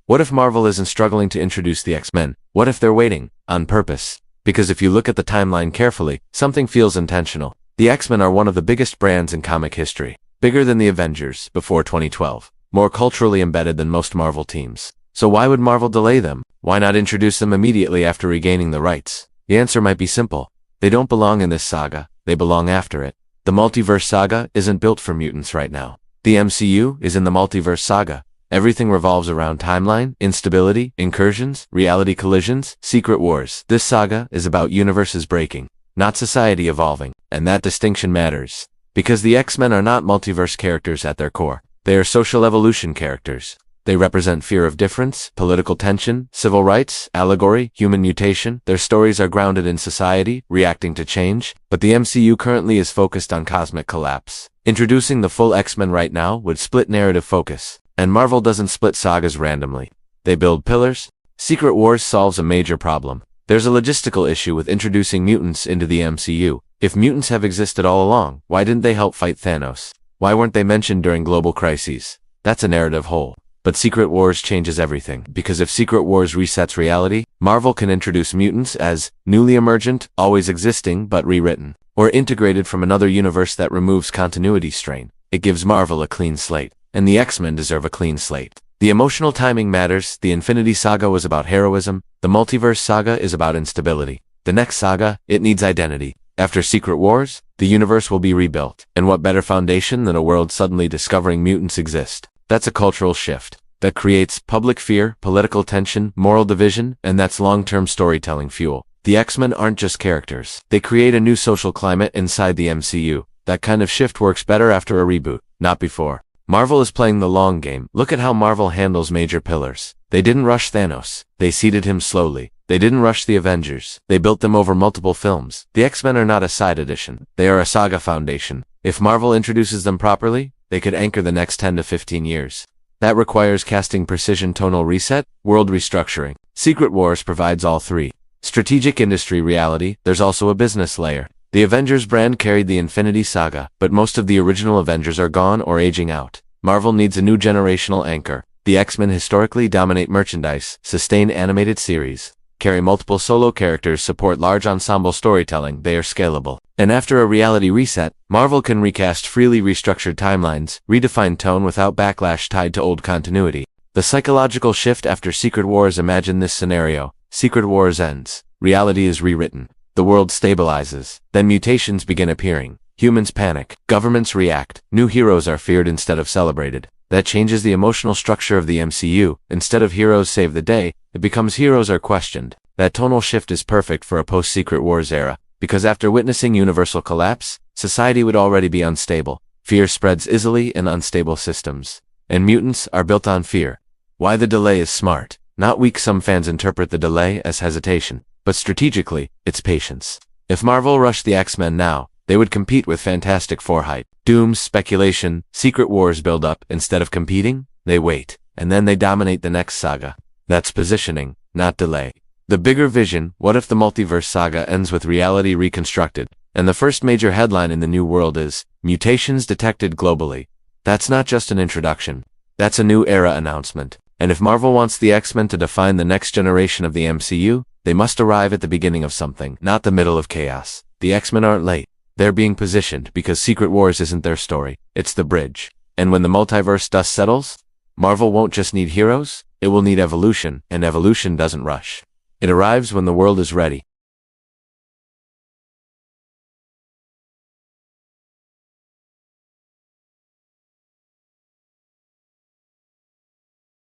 What if Marvel isn't struggling to introduce the X-Men? What if they're waiting, on purpose? Because if you look at the timeline carefully, something feels intentional. The X-Men are one of the biggest brands in comic history. Bigger than the Avengers, before 2012. More culturally embedded than most Marvel teams. So why would Marvel delay them? Why not introduce them immediately after regaining the rights? The answer might be simple. They don't belong in this saga, they belong after it. The Multiverse Saga isn't built for mutants right now. The MCU is in the Multiverse Saga. Everything revolves around timeline, instability, incursions, reality collisions, secret wars. This saga is about universes breaking, not society evolving, and that distinction matters. Because the X-Men are not multiverse characters at their core. They are social evolution characters. They represent fear of difference, political tension, civil rights, allegory, human mutation. Their stories are grounded in society, reacting to change, but the MCU currently is focused on cosmic collapse. Introducing the full X-Men right now would split narrative focus. And Marvel doesn't split sagas randomly. They build pillars. Secret Wars solves a major problem. There's a logistical issue with introducing mutants into the MCU. If mutants have existed all along, why didn't they help fight Thanos? Why weren't they mentioned during global crises? That's a narrative hole. But Secret Wars changes everything, because if Secret Wars resets reality, Marvel can introduce mutants as newly emergent, always existing but rewritten, or integrated from another universe that removes continuity strain. It gives Marvel a clean slate. And the X-Men deserve a clean slate. The emotional timing matters. The Infinity Saga was about heroism. The Multiverse Saga is about instability. The next saga, it needs identity. After Secret Wars, the universe will be rebuilt. And what better foundation than a world suddenly discovering mutants exist? That's a cultural shift. That creates public fear, political tension, moral division, and that's long-term storytelling fuel. The X-Men aren't just characters. They create a new social climate inside the MCU. That kind of shift works better after a reboot, not before. Marvel is playing the long game. Look at how Marvel handles major pillars. They didn't rush Thanos. They seeded him slowly. They didn't rush the Avengers. They built them over multiple films. The X-Men are not a side addition. They are a saga foundation. If Marvel introduces them properly, they could anchor the next 10 to 15 years. That requires casting precision, tonal reset, world restructuring. Secret Wars provides all three. Strategic industry reality, there's also a business layer. The Avengers brand carried the Infinity Saga, but most of the original Avengers are gone or aging out. Marvel needs a new generational anchor. The X-Men historically dominate merchandise, sustain animated series, carry multiple solo characters, support large ensemble storytelling. They are scalable. And after a reality reset, Marvel can recast freely restructured timelines, redefine tone without backlash tied to old continuity. The psychological shift after Secret Wars. Imagine this scenario. Secret Wars ends. Reality is rewritten. The world stabilizes. Then mutations begin appearing. Humans panic. Governments react. New heroes are feared instead of celebrated. That changes the emotional structure of the MCU. Instead of heroes save the day, it becomes heroes are questioned. That tonal shift is perfect for a post-Secret Wars era, because after witnessing universal collapse, society would already be unstable. Fear spreads easily in unstable systems. And mutants are built on fear. Why the delay is smart, not weak. Some fans interpret the delay as hesitation. But strategically, it's patience. If Marvel rushed the X-Men now, they would compete with Fantastic Four hype. Dooms, speculation, Secret Wars build up. Instead of competing, they wait. And then they dominate the next saga. That's positioning, not delay. The bigger vision, what if the Multiverse Saga ends with reality reconstructed, and the first major headline in the new world is, mutations detected globally. That's not just an introduction. That's a new era announcement. And if Marvel wants the X-Men to define the next generation of the MCU, they must arrive at the beginning of something, not the middle of chaos. The X-Men aren't late. They're being positioned because Secret Wars isn't their story. It's the bridge. And when the multiverse dust settles, Marvel won't just need heroes, it will need evolution, and evolution doesn't rush. It arrives when the world is ready.